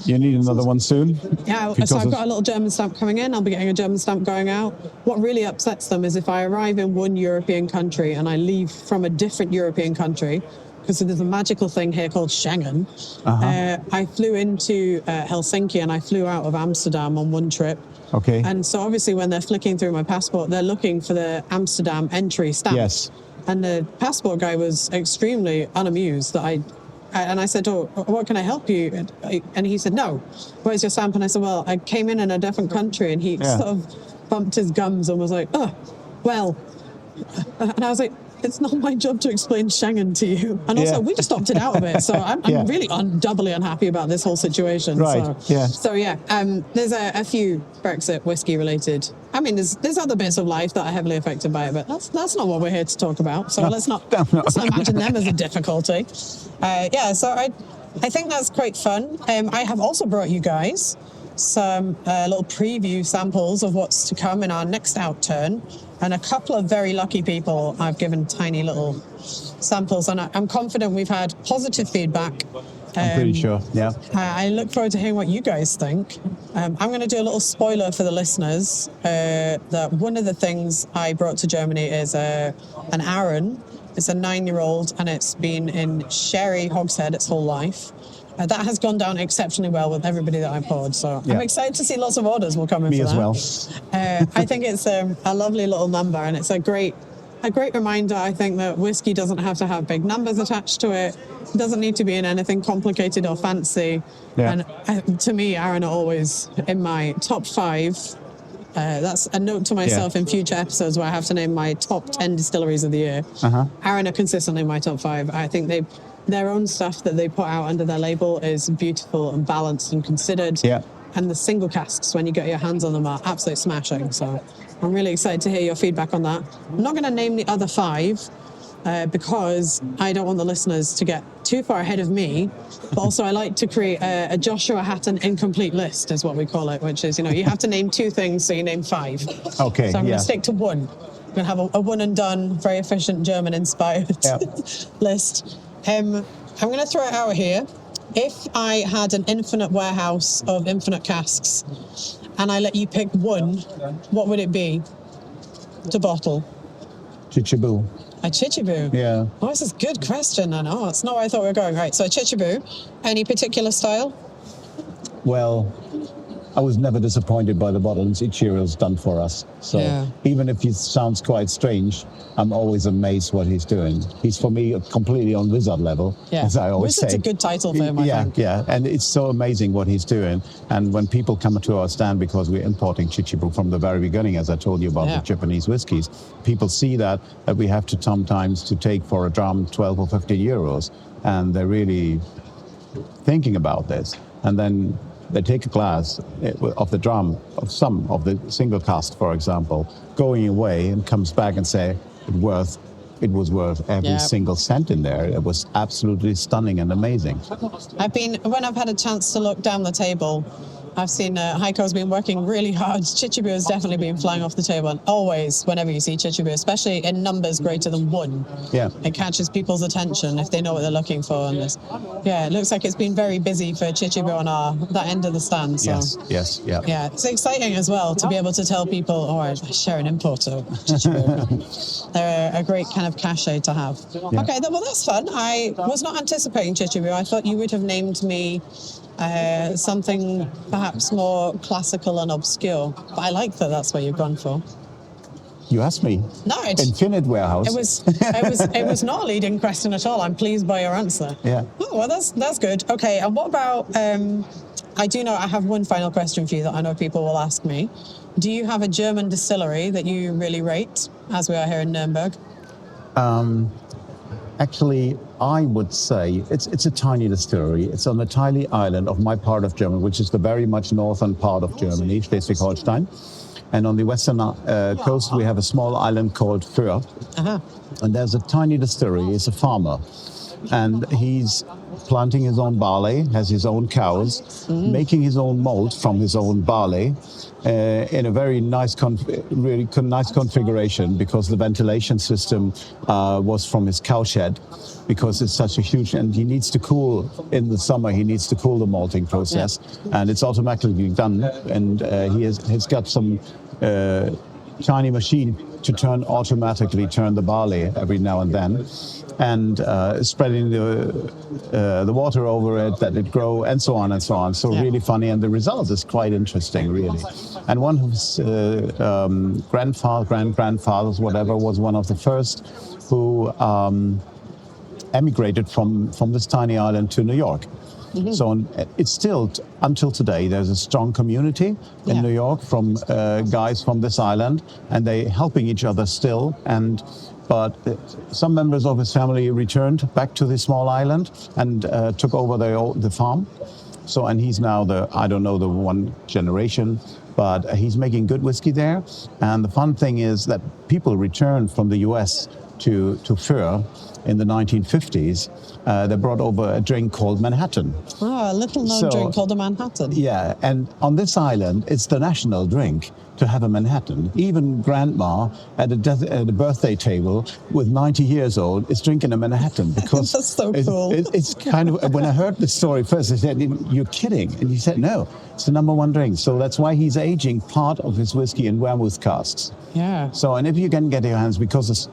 You need another one soon? Yeah, so I've got a little German stamp coming in. I'll be getting a German stamp going out. What really upsets them is if I arrive in one European country and I leave from a different European country, because there's a magical thing here called Schengen. I flew into Helsinki and I flew out of Amsterdam on one trip. Okay. And so obviously when they're flicking through my passport, they're looking for the Amsterdam entry stamp. Yes. And the passport guy was extremely unamused that I said, "Oh, what can I help you?" And he said, "No, where's your stamp?" And I said, "Well, I came in a different country." And he sort of bumped his gums and was like, "Oh, well." And I was like, "It's not my job to explain Schengen to you." And also, we just opted out of it. So I'm really doubly unhappy about this whole situation. Right, So there's a few Brexit whiskey related. I mean, there's other bits of life that are heavily affected by it, but that's not what we're here to talk about. So let's not imagine them as a difficulty. So I think that's quite fun. I have also brought you guys some little preview samples of what's to come in our next outturn. And a couple of very lucky people I've given tiny little samples, and I'm confident we've had positive feedback. I'm pretty sure, yeah. I look forward to hearing what you guys think. I'm going to do a little spoiler for the listeners, that one of the things I brought to Germany is an Arran. It's a 9-year-old, and it's been in sherry hogshead its whole life. That has gone down exceptionally well with everybody that I poured, so I'm excited to see lots of orders will come in. Me as well. I think it's a lovely little number, and it's a great reminder. I think that whiskey doesn't have to have big numbers attached to it. It doesn't need to be in anything complicated or fancy. Yeah. And to me, Arran are always in my top 5. That's a note to myself in future episodes where I have to name my top 10 distilleries of the year. Arran are consistently in my top 5. I think their own stuff that they put out under their label is beautiful and balanced and considered. Yeah. And the single casks, when you get your hands on them, are absolutely smashing. So I'm really excited to hear your feedback on that. I'm not going to name the other 5 because I don't want the listeners to get too far ahead of me. But also I like to create a Joshua Hatton incomplete list, is what we call it, which is, you have to name 2 things, so you name 5. Okay. So I'm going to stick to 1. I'm going to have a one and done, very efficient German-inspired list. I'm going to throw it out here. If I had an infinite warehouse of infinite casks and I let you pick 1, what would it be to bottle? Chichibu. A Chichibu? Yeah. Oh, this is a good question. I know. It's not where I thought we were going. Right, so a Chichibu. Any particular style? Well, I was never disappointed by the bottles Ichiro's done for us. So even if he sounds quite strange, I'm always amazed what he's doing. He's, for me, completely on wizard level, as I always say. Wizard's a good title for him, I think. Yeah, and it's so amazing what he's doing. And when people come to our stand, because we're importing Chichibu from the very beginning, as I told you about the Japanese whiskies, people see that we have to sometimes to take for a drum 12 or 15 euros. And they're really thinking about this. And then they take a glass of the drum, of some of the single cast, for example, going away and comes back and say, it was worth every single cent in there. It was absolutely stunning and amazing. When I've had a chance to look down the table, I've seen Heiko's been working really hard. Chichibu has definitely been flying off the table. And always, whenever you see Chichibu, especially in numbers greater than 1, it catches people's attention if they know what they're looking for. And it looks like it's been very busy for Chichibu on that end of the stand. So. Yes. Yeah, it's exciting as well to be able to tell people, I share an import of Chichibu. They're a great kind of cachet to have. Yeah. Okay, well, that's fun. I was not anticipating Chichibu. I thought you would have named me something perhaps more classical and obscure, but I like that that's what you've gone for. You asked me. No, Infinite warehouse. It was not a leading question at all. I'm pleased by your answer. Yeah. Oh, well, that's good. Okay, and what about? I do know I have one final question for you that I know people will ask me. Do you have a German distillery that you really rate, as we are here in Nuremberg? Actually, I would say it's a tiny distillery. It's on a tiny island of my part of Germany, which is the very much northern part of Germany, Schleswig-Holstein. And on the western coast, we have a small island called Föhr. Uh-huh. And there's a tiny distillery. He's a farmer. And he's planting his own barley, has his own cows, making his own malt from his own barley in a very nice, nice configuration, because the ventilation system was from his cow shed, because it's such a huge, and he needs to cool in the summer. He needs to cool the malting process, and it's automatically done. And he's got some tiny machine to automatically turn the barley every now and then, and spreading the water over it, that it grow, and so on and so on. So really funny, and the result is quite interesting, really. And one of his grandfathers, whatever, was one of the first who emigrated from this tiny island to New York. Mm-hmm. So it's still, until today, there's a strong community in New York from guys from this island, and they helping each other still. But some members of his family returned back to the small island and took over the farm. So, and he's now the one generation, but he's making good whiskey there. And the fun thing is that people returned from the US to Föhr in the 1950s. They brought over a drink called Manhattan. Oh, a little-known drink called a Manhattan. Yeah, and on this island, it's the national drink to have a Manhattan. Even grandma at a birthday table with 90 years old is drinking a Manhattan, because that's so cool. It's kind of, when I heard the story first, I said, "You're kidding," and he said, "No, it's the #1 drink." So that's why he's aging part of his whiskey in vermouth casks. Yeah. So, and if you can get your hands, because it's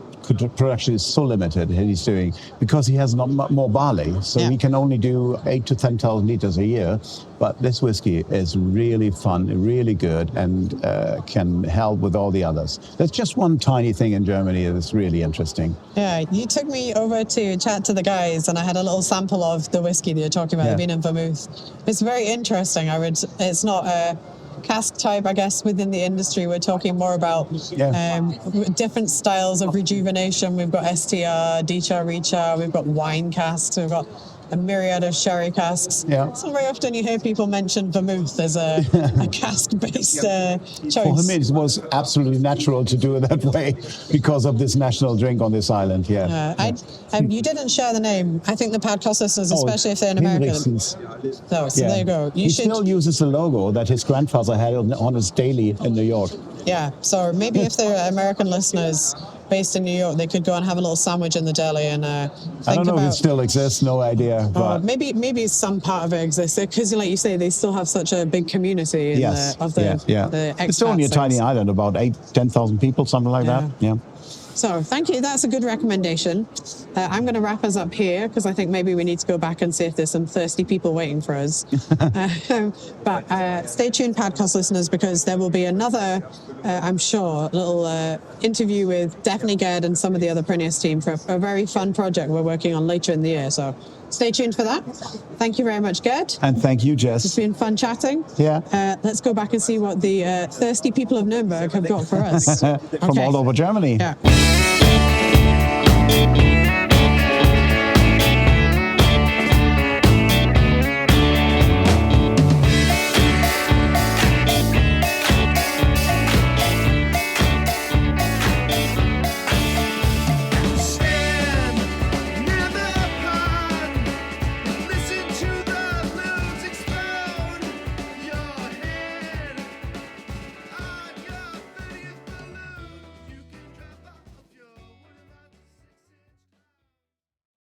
production is so limited, he's doing, because he has not more barley, so he can only do 8,000 to 10,000 liters a year. But this whiskey is really fun, really good, and can help with all the others. There's just one tiny thing in Germany that's really interesting. Yeah, you took me over to chat to the guys, and I had a little sample of the whiskey that you're talking about, being in vermouth. It's very interesting. It's not a cask type, I guess, within the industry. We're talking more about different styles of rejuvenation. We've got STR, DCHA, RECHA, we've got wine casks, we've got a myriad of sherry casks. Yeah. It's not very often you hear people mention vermouth as a cask-based choice. For him, it was absolutely natural to do it that way because of this national drink on this island. You didn't share the name. I think the podcast listeners, especially if they're in America. There you go. He still uses the logo that his grandfather had on his daily in New York. Yeah, so maybe if they're American listeners based in New York, they could go and have a little sandwich in the deli and think I don't know if it still exists, no idea. But maybe some part of it exists, because like you say, they still have such a big community the expats. It's only a tiny island, about 10,000 people, something like that. Yeah. So thank you. That's a good recommendation. I'm going to wrap us up here, because I think maybe we need to go back and see if there's some thirsty people waiting for us. But stay tuned, podcast listeners, because there will be another, I'm sure, little interview with definitely Gerd and some of the other Prineus team for a very fun project we're working on later in the year. So stay tuned for that. Thank you very much, Gerd. And thank you, Jess. It's been fun chatting. Yeah. Let's go back and see what the thirsty people of Nuremberg have got for us. From all over Germany. Yeah.